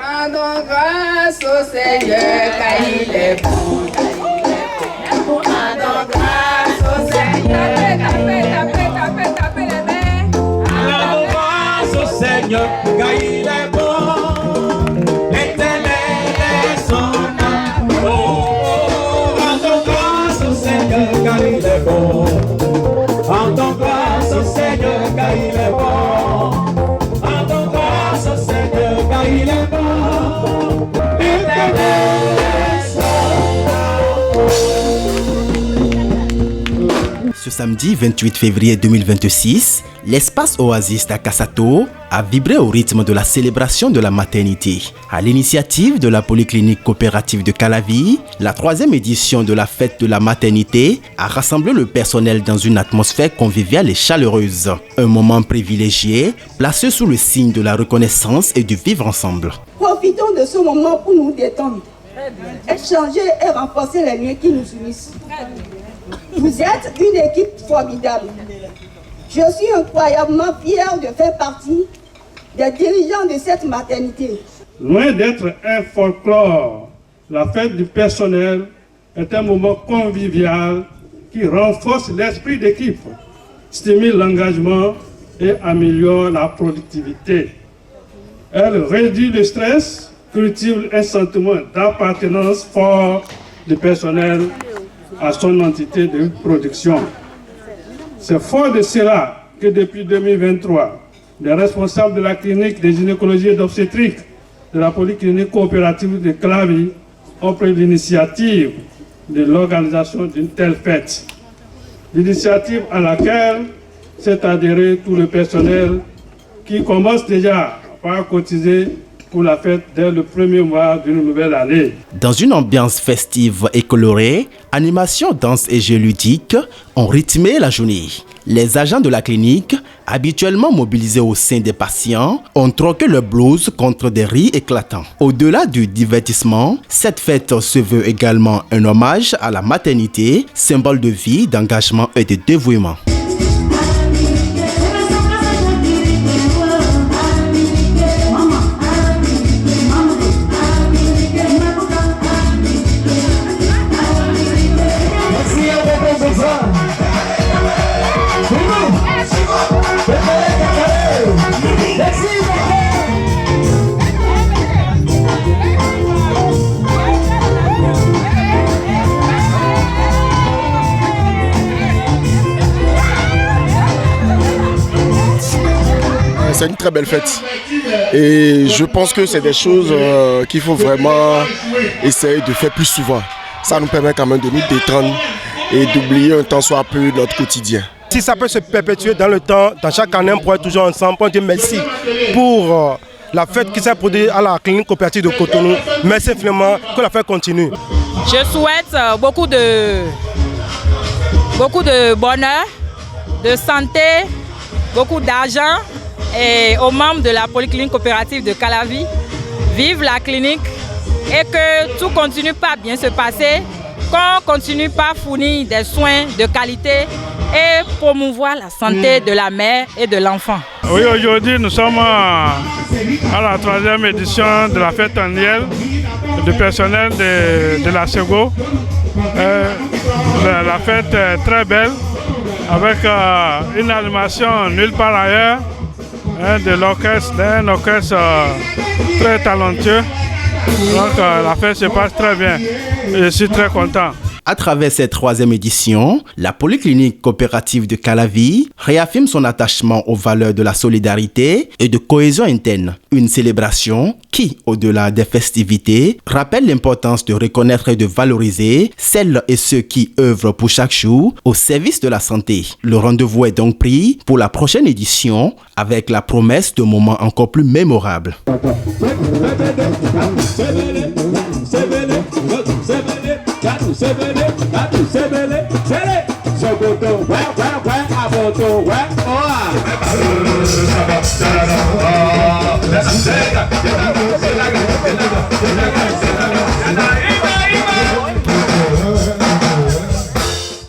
Rendons grâce au Seigneur car il est bon. Rendons grâce au Seigneur. Tapez les mains. Rendons grâce au Seigneur car il est bon. Éternel est son nom. Rendons grâce au Seigneur car il est bon. Rendons grâce au Seigneur car il est bon. Rendons grâce au Seigneur car il est bon. Éternel est son nom. Ce samedi 28 février 2026, l'espace Oasis d'Akasato a vibré au rythme de la célébration de la maternité. À l'initiative de la Polyclinique coopérative de Calavi, la 3e édition de la fête de la maternité a rassemblé le personnel dans une atmosphère conviviale et chaleureuse. Un moment privilégié, placé sous le signe de la reconnaissance et du vivre ensemble. Profitons de ce moment pour nous détendre, échanger et renforcer les liens qui nous unissent. Vous êtes une équipe formidable. Je suis incroyablement fier de faire partie des dirigeants de cette maternité. Loin d'être un folklore, la fête du personnel est un moment convivial qui renforce l'esprit d'équipe, stimule l'engagement et améliore la productivité. Elle réduit le stress, cultive un sentiment d'appartenance fort du personnel à son entité de production. C'est fort de cela que depuis 2023, les responsables de la clinique de gynécologie et d'obstétrique de la Polyclinique coopérative de Calavi ont pris l'initiative de l'organisation d'une telle fête. L'initiative à laquelle s'est adhéré tout le personnel qui commence déjà par cotiser pour la fête dès le premier mois d'une nouvelle année. Dans une ambiance festive et colorée, animation, danse et jeux ludiques ont rythmé la journée. Les agents de la clinique, habituellement mobilisés au sein des patients, ont troqué le blues contre des rires éclatants. Au-delà du divertissement, cette fête se veut également un hommage à la maternité, symbole de vie, d'engagement et de dévouement. C'est une très belle fête et je pense que c'est des choses qu'il faut vraiment essayer de faire plus souvent. Ça nous permet quand même de nous détendre et d'oublier un temps soit peu notre quotidien. Si ça peut se perpétuer dans le temps, dans chaque année on pourrait être toujours ensemble, on dit merci pour la fête qui s'est produite à la clinique coopérative de Cotonou. Merci infiniment, que la fête continue. Je souhaite beaucoup de bonheur, de santé, beaucoup d'argent et aux membres de la Polyclinique coopérative de Calavi. Vive la clinique et que tout continue par bien se passer, qu'on continue par fournir des soins de qualité et promouvoir la santé de la mère et de l'enfant. Oui, aujourd'hui nous sommes à la 3e édition de la fête annuelle du personnel de la SEGO. La fête est très belle avec une animation nulle part ailleurs. D'un orchestre très talentueux. Donc la fête se passe très bien et je suis très content. À travers cette 3e édition, la Polyclinique coopérative de Calavi réaffirme son attachement aux valeurs de la solidarité et de cohésion interne. Une célébration qui, au-delà des festivités, rappelle l'importance de reconnaître et de valoriser celles et ceux qui œuvrent pour chaque jour au service de la santé. Le rendez-vous est donc pris pour la prochaine édition avec la promesse de moments encore plus mémorables. Sebele,